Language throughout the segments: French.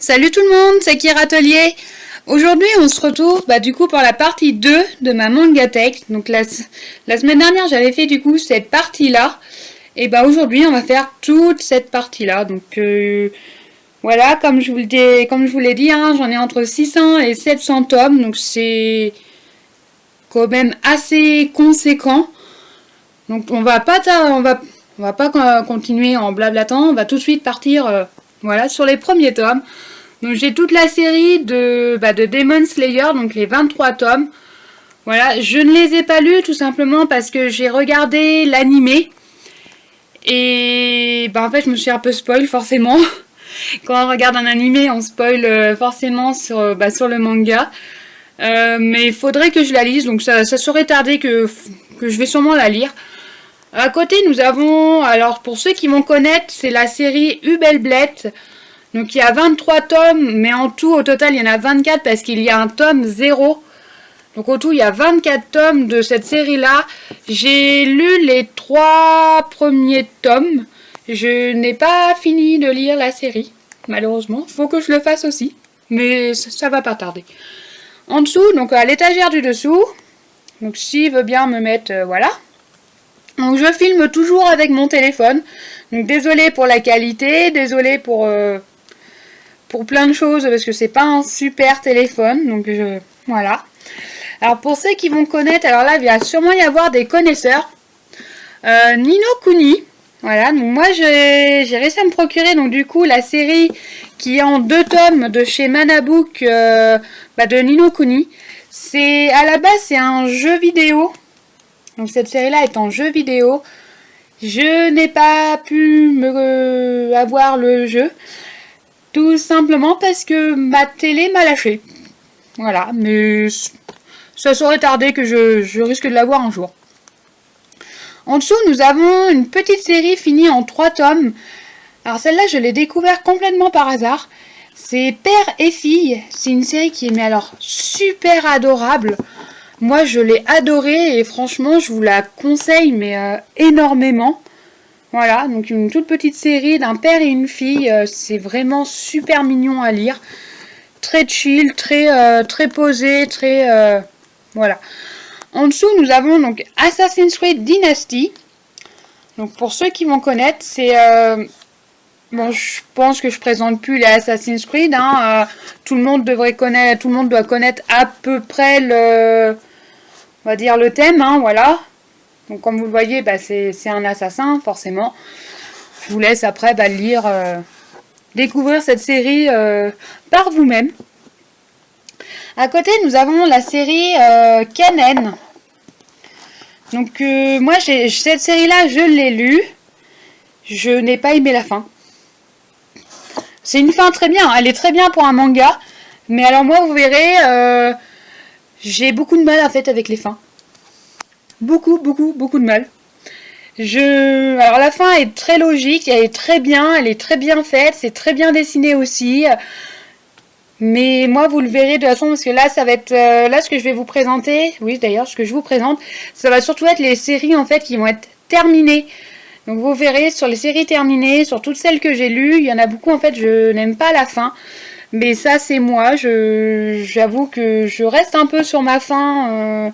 Salut tout le monde, c'est Kira Atelier. Aujourd'hui, on se retrouve du coup pour la partie 2 de ma Mangatech. Donc la semaine dernière, j'avais fait du coup cette partie-là. Et aujourd'hui, on va faire toute cette partie-là. Donc voilà, comme je vous l'ai dit, hein, j'en ai entre 600 et 700 tomes. Donc c'est quand même assez conséquent. Donc on va pas continuer en blablatant. On va tout de suite partir voilà, sur les premiers tomes. Donc j'ai toute la série de Demon Slayer, donc les 23 tomes. Voilà, je ne les ai pas lus tout simplement parce que j'ai regardé l'animé. Et en fait je me suis un peu spoil forcément. Quand on regarde un animé, on spoil forcément sur le manga. Mais il faudrait que je la lise, donc ça serait tardé que je vais sûrement la lire. À côté, nous avons, alors pour ceux qui vont connaître, c'est la série Hubelblet. Donc il y a 23 tomes, mais en tout, au total, il y en a 24 parce qu'il y a un tome 0. Donc au tout, il y a 24 tomes de cette série-là. J'ai lu les 3 premiers tomes. Je n'ai pas fini de lire la série, malheureusement. Il faut que je le fasse aussi, mais ça va pas tarder. En dessous, donc à l'étagère du dessous, donc s'il veut bien me mettre, voilà. Donc je filme toujours avec mon téléphone. Donc désolé pour la qualité, désolé pour plein de choses parce que c'est pas un super téléphone. Donc voilà. Alors pour ceux qui vont connaître, alors là il va sûrement y avoir des connaisseurs. Ni no Kuni. Voilà, donc moi j'ai réussi à me procurer donc du coup la série qui est en 2 tomes de chez Manabook de Ni no Kuni. C'est à la base c'est un jeu vidéo. Donc cette série-là est en jeu vidéo. Je n'ai pas pu avoir le jeu. Tout simplement parce que ma télé m'a lâché. Voilà, mais ça serait tardé que je risque de l'avoir un jour. En dessous, nous avons une petite série finie en 3 tomes. Alors celle-là, je l'ai découverte complètement par hasard. C'est Père et Fille. C'est une série qui est mais alors super adorable. Moi, je l'ai adorée et franchement, je vous la conseille, mais énormément. Voilà, donc une toute petite série d'un père et une fille. C'est vraiment super mignon à lire. Très chill, très posé, très... voilà. En dessous, nous avons donc Assassin's Creed Dynasty. Donc pour ceux qui vont connaître, c'est... bon, je pense que je présente plus les Assassin's Creed. Hein, tout le monde doit connaître à peu près on va dire le thème, hein, voilà. Donc comme vous le voyez, c'est un assassin, forcément. Je vous laisse après lire, découvrir cette série par vous-même. À côté, nous avons la série Kennen. Donc moi, cette série-là, je l'ai lue. Je n'ai pas aimé la fin. C'est une fin très bien, elle est très bien pour un manga. Mais alors moi, vous verrez... j'ai beaucoup de mal en fait avec les fins. Beaucoup de mal. Alors la fin est très logique, elle est très bien faite, c'est très bien dessiné aussi. Mais moi vous le verrez de toute façon parce que là ça va être là ce que je vais vous présenter. Oui d'ailleurs ce que je vous présente, ça va surtout être les séries en fait qui vont être terminées. Donc vous verrez sur les séries terminées, sur toutes celles que j'ai lues, il y en a beaucoup en fait je n'aime pas la fin. Mais ça c'est moi, j'avoue que je reste un peu sur ma fin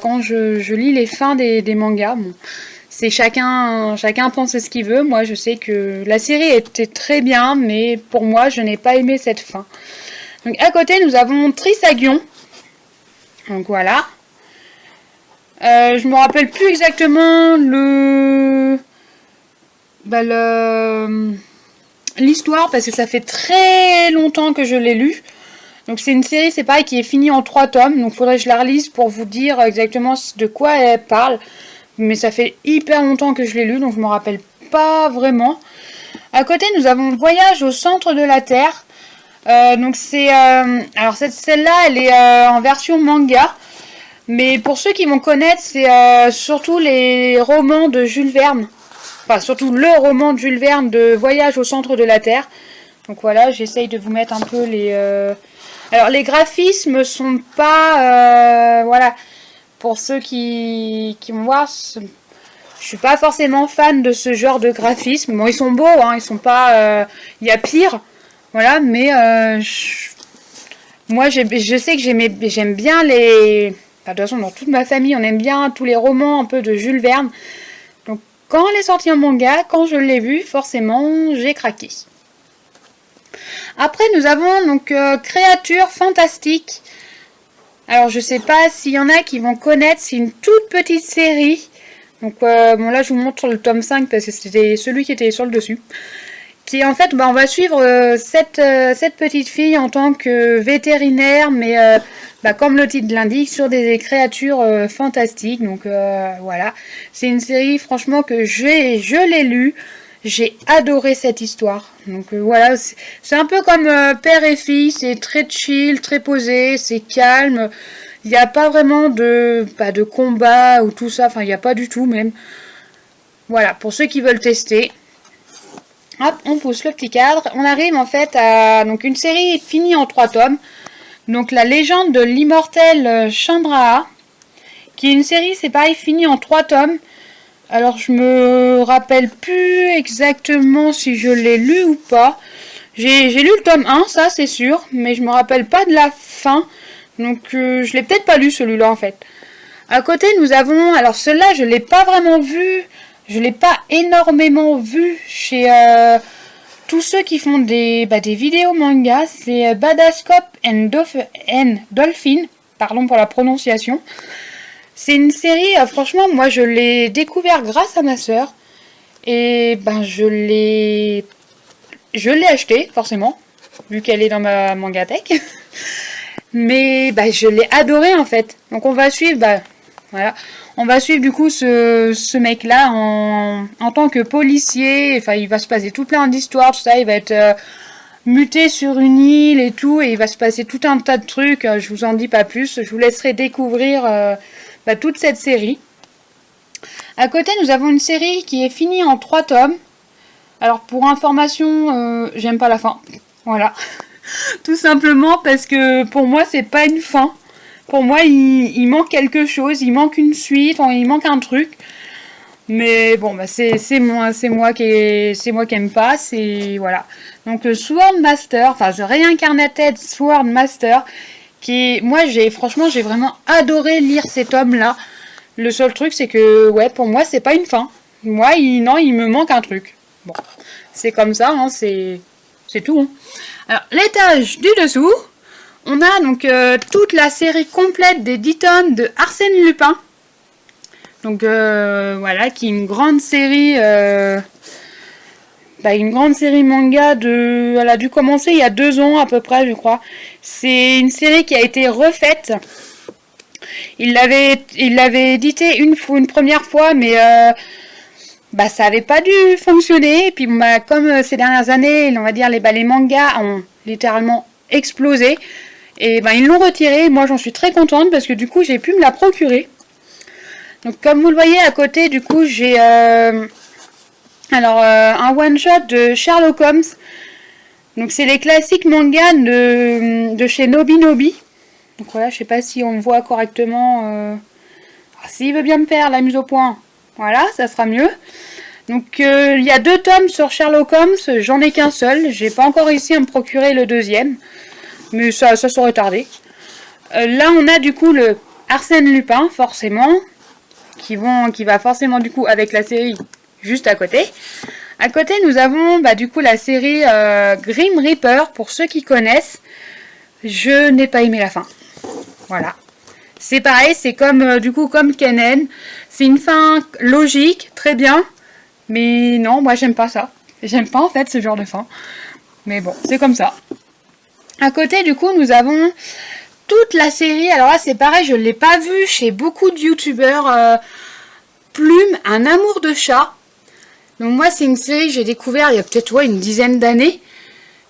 quand je lis les fins des mangas. Bon, c'est chacun pense ce qu'il veut. Moi je sais que la série était très bien, mais pour moi je n'ai pas aimé cette fin. Donc à côté nous avons Trisagion. Donc voilà. Je me rappelle plus exactement l'histoire parce que ça fait très longtemps que je l'ai lu. Donc c'est une série, c'est pareil, qui est finie en 3 tomes. Donc il faudrait que je la relise pour vous dire exactement de quoi elle parle. Mais ça fait hyper longtemps que je l'ai lu, donc je me rappelle pas vraiment. À côté, nous avons Voyage au centre de la Terre. Donc c'est... alors celle-là, elle est en version manga. Mais pour ceux qui vont connaître, c'est surtout les romans de Jules Verne. Enfin, surtout le roman de Jules Verne de Voyage au centre de la Terre. Donc voilà, j'essaye de vous mettre un peu les... Alors les graphismes sont pas... voilà, pour ceux qui vont voir, je suis pas forcément fan de ce genre de graphisme. Bon, ils sont beaux, hein, ils sont pas... Il y a pire, Voilà, mais moi je sais que j'aime bien les... Enfin, de toute façon, dans toute ma famille, on aime bien tous les romans un peu de Jules Verne. Donc quand elle est sortie en manga, quand je l'ai vue, forcément, j'ai craqué. Après, nous avons donc Créatures fantastiques. Alors, je sais pas s'il y en a qui vont connaître, c'est une toute petite série. Donc, bon, là, je vous montre le tome 5 parce que c'était celui qui était sur le dessus. Qui, en fait, on va suivre cette petite fille en tant que vétérinaire, mais comme le titre l'indique, sur des créatures fantastiques. Donc, voilà. C'est une série, franchement, que je l'ai lue. J'ai adoré cette histoire. Donc voilà, c'est un peu comme père et fille, c'est très chill, très posé, c'est calme. Il n'y a pas vraiment de combat ou tout ça, enfin il n'y a pas du tout même. Voilà, pour ceux qui veulent tester. Hop, on pousse le petit cadre. On arrive en fait à donc une série finie en 3 tomes. Donc la légende de l'immortel Chandra'a, qui est une série, c'est pareil, finie en 3 tomes. Alors je me rappelle plus exactement si je l'ai lu ou pas. J'ai lu le tome 1, ça c'est sûr, mais je me rappelle pas de la fin. Donc je l'ai peut-être pas lu celui-là en fait. À côté nous avons, alors celui-là je l'ai pas vraiment vu, je l'ai pas énormément vu chez tous ceux qui font des vidéos manga. C'est Badass Cop and Dolphin, pardon pour la prononciation. C'est une série, franchement, moi je l'ai découvert grâce à ma sœur. Et je l'ai acheté, forcément, vu qu'elle est dans ma mangatech. Mais je l'ai adoré en fait. Donc on va suivre, voilà. On va suivre du coup ce mec-là en tant que policier. Enfin, il va se passer tout plein d'histoires, tout ça. Il va être muté sur une île et tout. Et il va se passer tout un tas de trucs. Je vous en dis pas plus. Je vous laisserai découvrir... toute cette série. À côté, nous avons une série qui est finie en 3 tomes. Alors, pour information, j'aime pas la fin. Voilà. Tout simplement parce que pour moi, c'est pas une fin. Pour moi, il manque quelque chose. Il manque une suite. Il manque un truc. Mais bon, c'est moi qui aime pas. C'est voilà. Donc, Sword Master, enfin, The Reincarnated Sword Master. Moi j'ai vraiment adoré lire ces tomes là. Le seul truc c'est que pour moi c'est pas une fin. Moi il me manque un truc. Bon, c'est comme ça, hein, c'est tout. Hein. Alors l'étage du dessous, on a donc toute la série complète des 10 tomes de Arsène Lupin. Donc voilà, qui est une grande série. Une grande série manga elle a dû commencer il y a 2 ans à peu près, je crois. C'est une série qui a été refaite. Il l'avait édité une première fois, mais ça avait pas dû fonctionner. Et puis comme ces dernières années, on va dire les mangas ont littéralement explosé. Et ils l'ont retiré. Moi j'en suis très contente parce que du coup j'ai pu me la procurer. Donc comme vous le voyez à côté, du coup j'ai un one-shot de Sherlock Holmes. Donc c'est les classiques mangas de chez Nobinobi. Donc voilà, je sais pas si on me voit correctement. S'il veut bien me faire la mise au point, voilà, ça sera mieux. Donc il y a 2 tomes sur Sherlock Holmes, j'en ai qu'un seul. J'ai pas encore réussi à me procurer le 2e. Mais ça saurait tarder. Là on a du coup le Arsène Lupin, forcément. Qui va forcément du coup avec la série juste à côté. À côté, nous avons du coup la série Grim Reaper, pour ceux qui connaissent. Je n'ai pas aimé la fin. Voilà. C'est pareil, c'est comme comme Kennen. C'est une fin logique, très bien. Mais non, moi j'aime pas ça. J'aime pas en fait ce genre de fin. Mais bon, c'est comme ça. À côté, du coup, nous avons toute la série. Alors là, c'est pareil, je ne l'ai pas vu chez beaucoup de youtubeurs. Plume, un amour de chat. Donc moi, c'est une série que j'ai découvert il y a peut-être une dizaine d'années.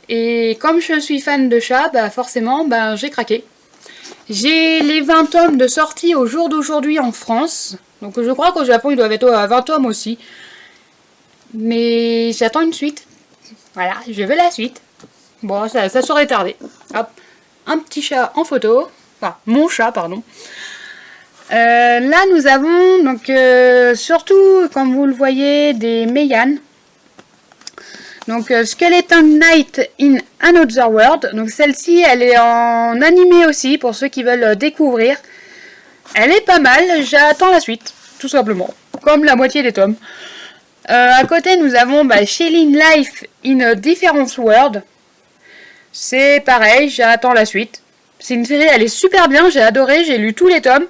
Et comme je suis fan de chat, forcément, j'ai craqué. J'ai les 20 tomes de sortie au jour d'aujourd'hui en France. Donc je crois qu'au Japon, ils doivent être à 20 tomes aussi. Mais j'attends une suite. Voilà, je veux la suite. Bon, ça saurait tarder. Hop, un petit chat en photo. Enfin, mon chat, pardon. Là, nous avons donc surtout, comme vous le voyez, des Meian. Donc Skeleton Knight in Another World. Donc celle-ci, elle est en animé aussi pour ceux qui veulent découvrir. Elle est pas mal, j'attends la suite, tout simplement. Comme la moitié des tomes. À côté, nous avons Shelling Life in a Different World. C'est pareil, j'attends la suite. C'est une série, elle est super bien, j'ai adoré, j'ai lu tous les tomes.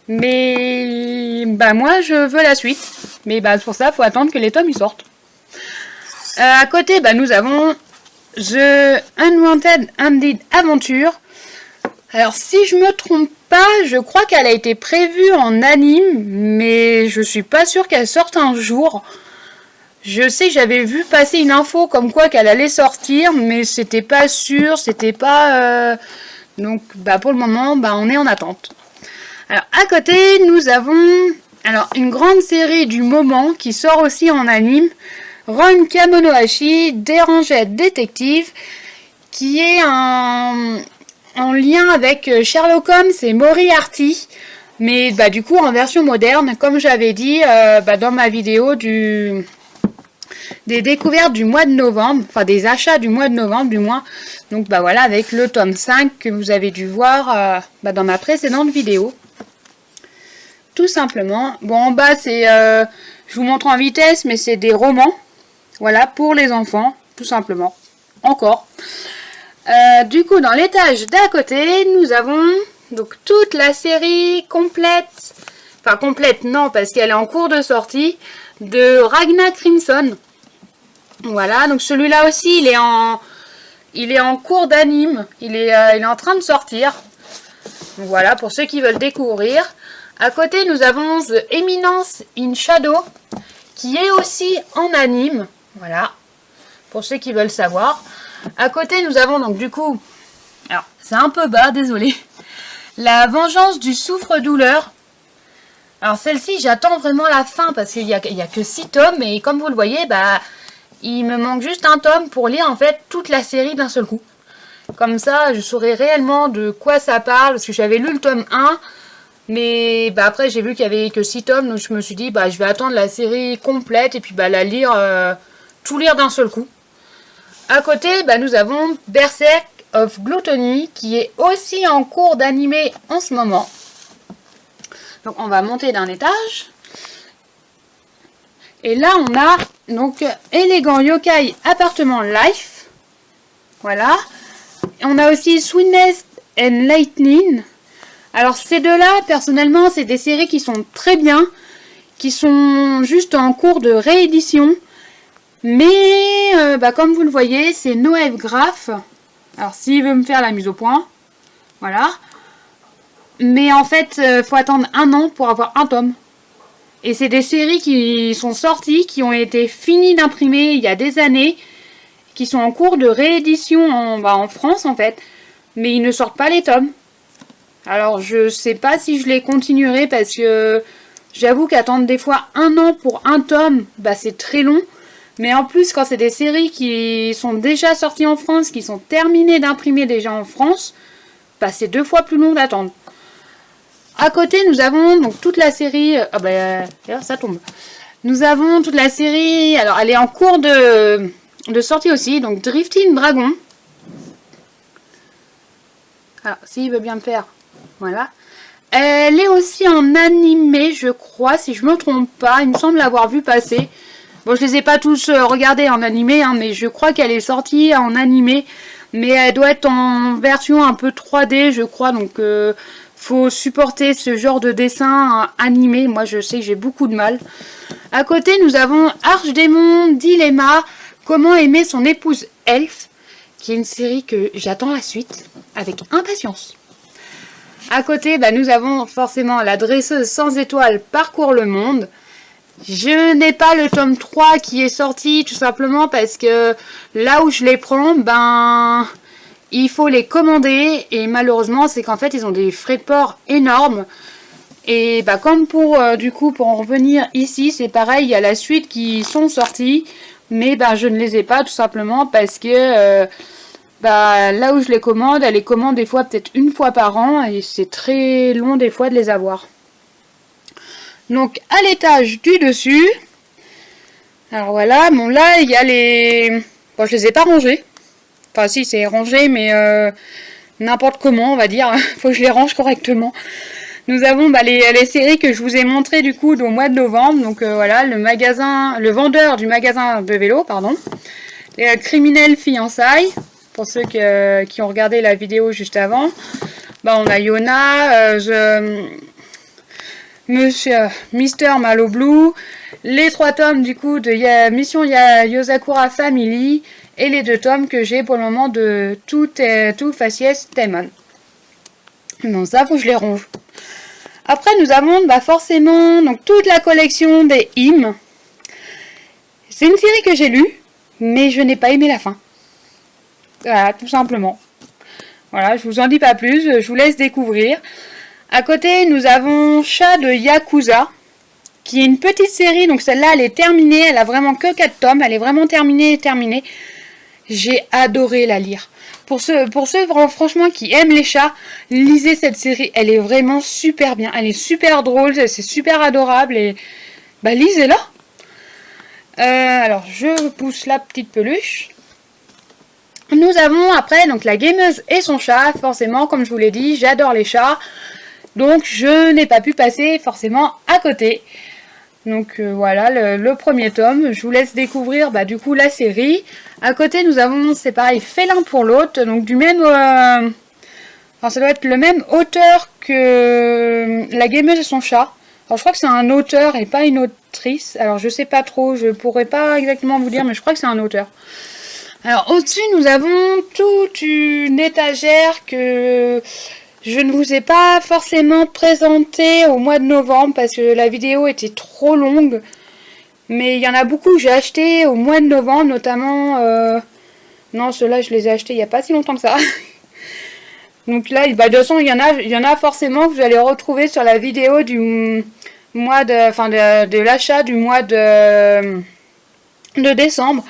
Mais moi, je veux la suite. Mais pour ça, il faut attendre que les tomes ils sortent. À côté, nous avons The Unwanted Ended Adventure. Alors, si je me trompe pas, je crois qu'elle a été prévue en anime, mais je suis pas sûre qu'elle sorte un jour. Je sais que j'avais vu passer une info comme quoi qu'elle allait sortir, mais c'était pas sûr, c'était pas... Donc, pour le moment, on est en attente. Alors, à côté, nous avons une grande série du moment qui sort aussi en anime. Ron Kamonohashi, Deranged Detective, qui est en lien avec Sherlock Holmes et Moriarty, mais du coup en version moderne, comme j'avais dit dans ma vidéo des découvertes du mois de novembre, enfin des achats du mois de novembre du moins. Donc voilà, avec le tome 5 que vous avez dû voir dans ma précédente vidéo. Tout simplement. Bon, en bas, c'est... je vous montre en vitesse, mais c'est des romans. Voilà, pour les enfants, tout simplement. Encore. Du coup, dans l'étage d'à côté, nous avons donc toute la série complète. Enfin, complète, non, parce qu'elle est en cours de sortie. De Ragna Crimson. Voilà, donc celui-là aussi, il est en cours d'anime. Il est en train de sortir. Donc voilà, pour ceux qui veulent découvrir. À côté, nous avons The Eminence in Shadow, qui est aussi en anime. Voilà, pour ceux qui veulent savoir. À côté, nous avons donc du coup, alors c'est un peu bas, désolé, La Vengeance du Souffre-Douleur. Alors celle-ci, j'attends vraiment la fin parce qu'il y a que 6 tomes et comme vous le voyez, il me manque juste un tome pour lire en fait toute la série d'un seul coup. Comme ça, je saurais réellement de quoi ça parle parce que j'avais lu le tome 1. Mais après, j'ai vu qu'il n'y avait que 6 tomes, donc je me suis dit, je vais attendre la série complète et puis la lire, tout lire d'un seul coup. À côté, nous avons Berserk of Gluttony, qui est aussi en cours d'animé en ce moment. Donc on va monter d'un étage. Et là, on a donc Elegant Yokai Appartement Life. Voilà. Et on a aussi Sweetness and Lightning. Alors ces deux-là, personnellement, c'est des séries qui sont très bien, qui sont juste en cours de réédition. Mais, comme vous le voyez, c'est Noël Graff. Alors s'il veut me faire la mise au point, voilà. Mais en fait, faut attendre 1 an pour avoir un tome. Et c'est des séries qui sont sorties, qui ont été finies d'imprimer il y a des années, qui sont en cours de réédition en France en fait. Mais ils ne sortent pas les tomes. Alors, je sais pas si je les continuerai parce que j'avoue qu'attendre des fois 1 an pour un tome, c'est très long. Mais en plus, quand c'est des séries qui sont déjà sorties en France, qui sont terminées d'imprimer déjà en France, c'est 2 fois plus long d'attendre. À côté, nous avons donc toute la série... d'ailleurs, ça tombe. Nous avons toute la série... Alors, elle est en cours de sortie aussi. Donc, Drifting Dragon. Alors, s'il veut bien me faire... Voilà. Elle est aussi en animé, je crois, si je me trompe pas. Il me semble l'avoir vu passer. Bon, je les ai pas tous regardés en animé, mais je crois qu'elle est sortie en animé. Mais elle doit être en version un peu 3D, je crois. Donc, faut supporter ce genre de dessin animé. Moi, je sais que j'ai beaucoup de mal. À côté, nous avons Archdémon Dilemma. Comment aimer son épouse Elf, qui est une série que j'attends la suite avec impatience. À côté, nous avons forcément La Dresseuse sans étoiles parcourt le monde. Je n'ai pas le tome 3 qui est sorti tout simplement parce que là où je les prends, il faut les commander. Et malheureusement, c'est qu'en fait, ils ont des frais de port énormes. Et comme pour en revenir ici, c'est pareil, il y a la suite qui sont sortis. Mais je ne les ai pas tout simplement parce que... là où je les commande, elle les commande des fois peut-être 1 fois par an et c'est très long des fois de les avoir. Donc à l'étage du dessus, Alors voilà, bon là, il y a les... Bon, je les ai pas rangés. Enfin si, c'est rangé, mais n'importe comment, on va dire. Faut que je les range correctement. Nous avons les séries que je vous ai montrées du coup au mois de novembre. Donc voilà, le vendeur du magasin de vélo, pardon. Les criminels fiançailles, pour ceux qui ont regardé la vidéo juste avant. On a Yona, Mister Malo Blue, les 3 tomes du coup de Mission Yosakura Family et les 2 tomes que j'ai pour le moment de tout Faciès Temon. Donc ça, faut que je les range. Après, nous avons forcément donc, toute la collection des hymnes. C'est une série que j'ai lue, mais je n'ai pas aimé la fin. Voilà, tout simplement. Voilà, je vous en dis pas plus, je vous laisse découvrir. À côté, nous avons Chat de Yakuza, qui est une petite série. Donc celle-là, elle est terminée, elle a vraiment que 4 tomes, elle est vraiment terminée. J'ai adoré la lire. Pour ceux franchement qui aiment les chats, lisez cette série, elle est vraiment super bien, elle est super drôle, c'est super adorable et lisez-la. Alors je pousse la petite peluche. Nous avons après donc la gameuse et son chat, forcément comme je vous l'ai dit, j'adore les chats, donc je n'ai pas pu passer forcément à côté. Donc voilà le premier tome, je vous laisse découvrir du coup la série. À côté nous avons, c'est pareil, Félin pour l'autre, donc du même... alors ça doit être le même auteur que La gameuse et son chat. Alors je crois que c'est un auteur et pas une autrice, alors je sais pas trop, je pourrais pas exactement vous dire, mais je crois que c'est un auteur. Alors au-dessus nous avons toute une étagère que... je ne vous ai pas forcément présenté au mois de novembre parce que la vidéo était trop longue. Mais il y en a beaucoup que j'ai acheté au mois de novembre, notamment... Non, ceux-là, je les ai achetés il n'y a pas si longtemps que ça. Donc là, de toute façon, il y en a forcément que vous allez retrouver sur la vidéo du mois de... Enfin, de l'achat du mois de décembre.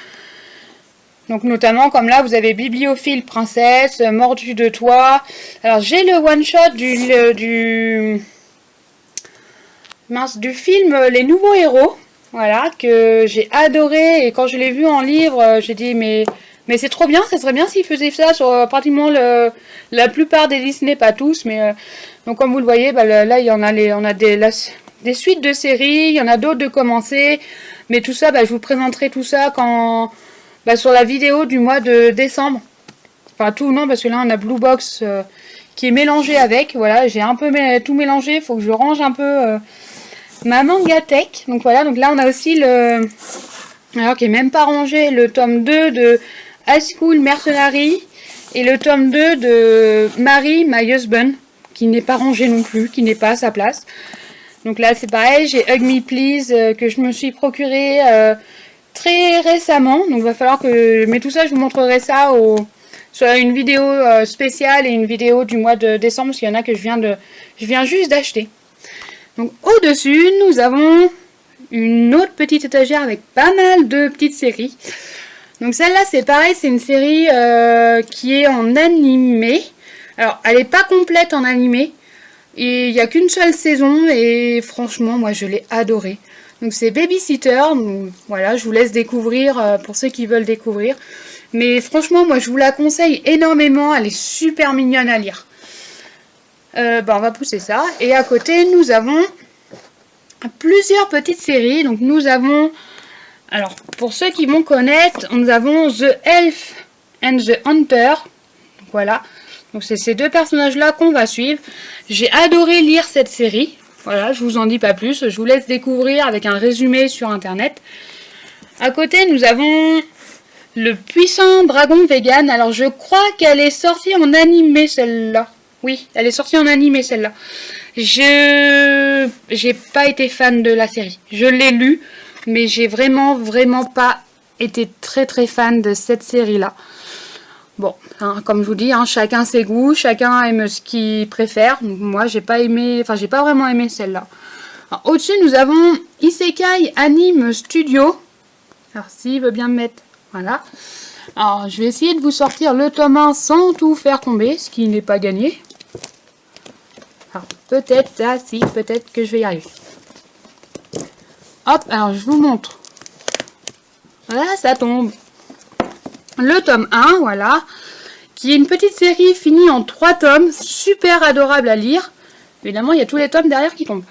Donc notamment, comme là, vous avez Bibliophile Princesse, Mordu de Toi. Alors, j'ai le one-shot du film Les Nouveaux Héros. Voilà, que j'ai adoré. Et quand je l'ai vu en livre, j'ai dit, mais c'est trop bien. Ça serait bien s'ils faisaient ça sur pratiquement la plupart des Disney, pas tous. Mais donc, comme vous le voyez, là, il y en a, on a des suites de séries. Il y en a d'autres de commencer. Mais tout ça, je vous présenterai tout ça quand... sur la vidéo du mois de décembre. Enfin tout non parce que là on a Blue Box qui est mélangé avec. Voilà, j'ai un peu tout mélangé. Il faut que je range un peu ma manga tech. Donc voilà, donc là on a aussi alors qui est même pas rangé, le tome 2 de High School Mercenary et le tome 2 de Mary My Husband qui n'est pas rangé non plus, qui n'est pas à sa place. Donc là c'est pareil, j'ai Hug Me Please que je me suis procuré très récemment, donc il va falloir que... Mais tout ça, je vous montrerai ça sur une vidéo spéciale et une vidéo du mois de décembre, parce qu'il y en a que je viens juste d'acheter. Donc au-dessus, nous avons une autre petite étagère avec pas mal de petites séries. Donc celle-là, c'est pareil, c'est une série qui est en animé. Alors, elle n'est pas complète en animé, et il n'y a qu'une seule saison, et franchement, moi, je l'ai adorée. Donc c'est Babysitter, donc voilà, je vous laisse découvrir pour ceux qui veulent découvrir. Mais franchement, moi je vous la conseille énormément, elle est super mignonne à lire. On va pousser ça. Et à côté, nous avons plusieurs petites séries. Donc nous avons, alors pour ceux qui vont connaître, nous avons The Elf and the Hunter. Donc voilà, donc c'est ces 2 personnages-là qu'on va suivre. J'ai adoré lire cette série. Voilà, je vous en dis pas plus, je vous laisse découvrir avec un résumé sur internet. À côté, nous avons le puissant dragon vegan. Alors, je crois qu'elle est sortie en animé, celle-là. Oui, elle est sortie en animé, celle-là. J'ai pas été fan de la série. Je l'ai lu, mais j'ai vraiment pas été très fan de cette série-là. Bon, comme je vous dis, chacun ses goûts, chacun aime ce qu'il préfère. Moi, j'ai pas vraiment aimé celle-là. Au-dessus, nous avons Isekai Anime Studio. Alors, s'il veut bien me mettre, voilà. Alors, je vais essayer de vous sortir le tome 1 sans tout faire tomber, ce qui n'est pas gagné. Alors, peut-être que je vais y arriver. Hop, alors je vous montre Voilà, ça tombe. Le tome 1, voilà, qui est une petite série finie en 3 tomes, super adorable à lire. Évidemment, il y a tous les tomes derrière qui tombent.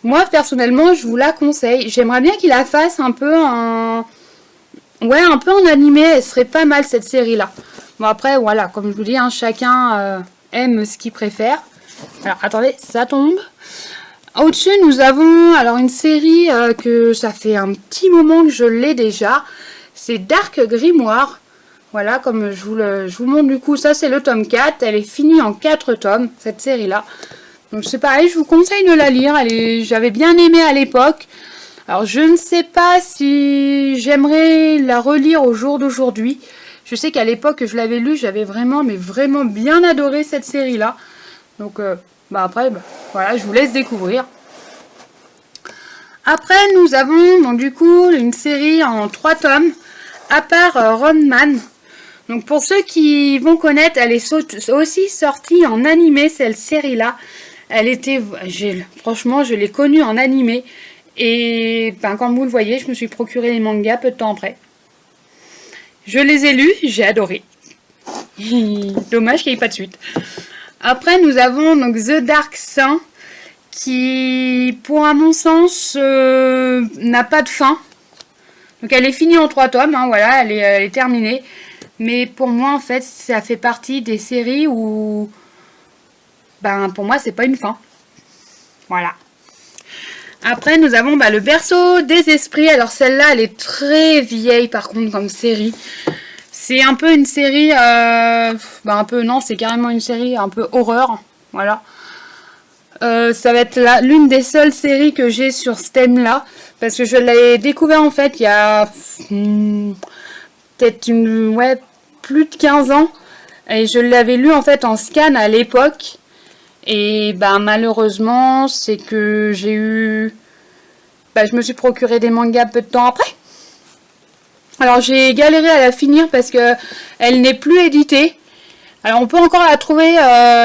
Moi, personnellement, je vous la conseille. J'aimerais bien qu'il la fasse un peu en... Ouais, un peu en animé, elle serait pas mal cette série-là. Bon, après, voilà, comme je vous dis, hein, chacun aime ce qu'il préfère. Alors, attendez, ça tombe. Au-dessus, nous avons alors une série que ça fait un petit moment que je l'ai déjà. C'est Dark Grimoire. Voilà, comme je vous montre du coup, ça c'est le tome 4. Elle est finie en 4 tomes, cette série-là. Donc c'est pareil, je vous conseille de la lire. J'avais bien aimé à l'époque. Alors je ne sais pas si j'aimerais la relire au jour d'aujourd'hui. Je sais qu'à l'époque je l'avais lue, j'avais vraiment, mais vraiment bien adoré cette série-là. Donc après, voilà, je vous laisse découvrir. Après, nous avons donc du coup une série en 3 tomes, à part Rodman. Donc pour ceux qui vont connaître, elle est aussi sortie en animé, cette série-là. Elle était, franchement, je l'ai connue en animé. Et comme vous le voyez, je me suis procuré les mangas peu de temps après. Je les ai lus, j'ai adoré. Dommage qu'il n'y ait pas de suite. Après, nous avons donc The Dark Saint, qui, pour à mon sens, n'a pas de fin. Donc elle est finie en 3 tomes, hein, voilà, elle est terminée. Mais pour moi, en fait, ça fait partie des séries où, pour moi, c'est pas une fin. Voilà. Après, nous avons le berceau des esprits. Alors celle-là, elle est très vieille, par contre, comme série. C'est un peu une série, non, c'est carrément une série un peu horreur. Voilà. Ça va être l'une des seules séries que j'ai sur ce thème-là. Parce que je l'ai découvert, en fait, il y a peut-être plus de 15 ans. Et je l'avais lu, en fait, en scan à l'époque. Et malheureusement, c'est que j'ai eu... je me suis procuré des mangas peu de temps après. Alors j'ai galéré à la finir parce que elle n'est plus éditée. Alors on peut encore la trouver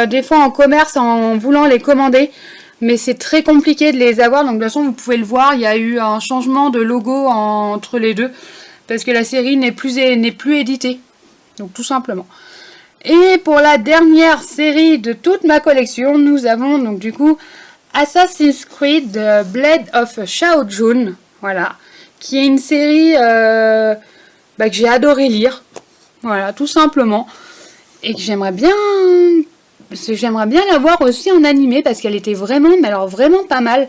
des fois en commerce en voulant les commander. Mais c'est très compliqué de les avoir. Donc de toute façon vous pouvez le voir, il y a eu un changement de logo entre les deux. Parce que la série n'est plus éditée. Donc tout simplement. Et pour la dernière série de toute ma collection, nous avons donc du coup Assassin's Creed Blade of Shao Jun, voilà, qui est une série que j'ai adoré lire, voilà, tout simplement, et que j'aimerais bien la voir aussi en animé parce qu'elle était vraiment, mais alors vraiment pas mal.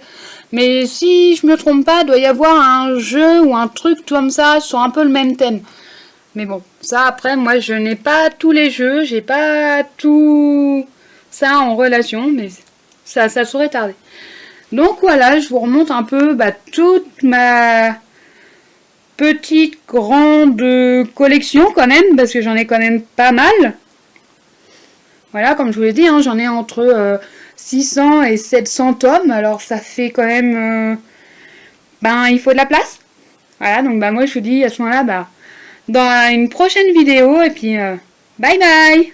Mais si je me trompe pas, il doit y avoir un jeu ou un truc comme ça sur un peu le même thème. Mais bon, ça après, moi je n'ai pas tous les jeux, j'ai pas tout ça en relation, mais ça saurait tarder. Donc voilà, je vous remonte un peu toute ma petite grande collection quand même, parce que j'en ai quand même pas mal. Voilà, comme je vous l'ai dit, hein, j'en ai entre 600 et 700 tomes, alors ça fait quand même... il faut de la place. Voilà, donc moi je vous dis à ce moment-là, dans une prochaine vidéo, et puis bye bye.